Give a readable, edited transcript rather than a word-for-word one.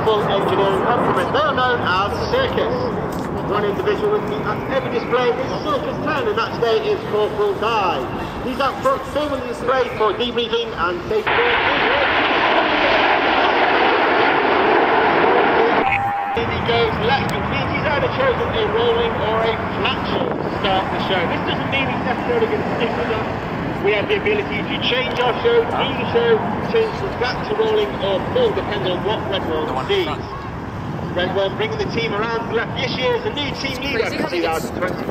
full engineering complement. They are known as Circus. One individual with me at every display is Circus 10, and that today is Corporal Guy. He's out front filming the display for debriefing and safety. He goes left, which means he's either chosen a rolling or a flat show to start the show. This doesn't mean he's necessarily going to stick with us. We have the ability to change our show, do the show, change from flat to rolling or full, depending on what Red One sees. Red One bringing the team around to the left this year as the new team leader for 2024.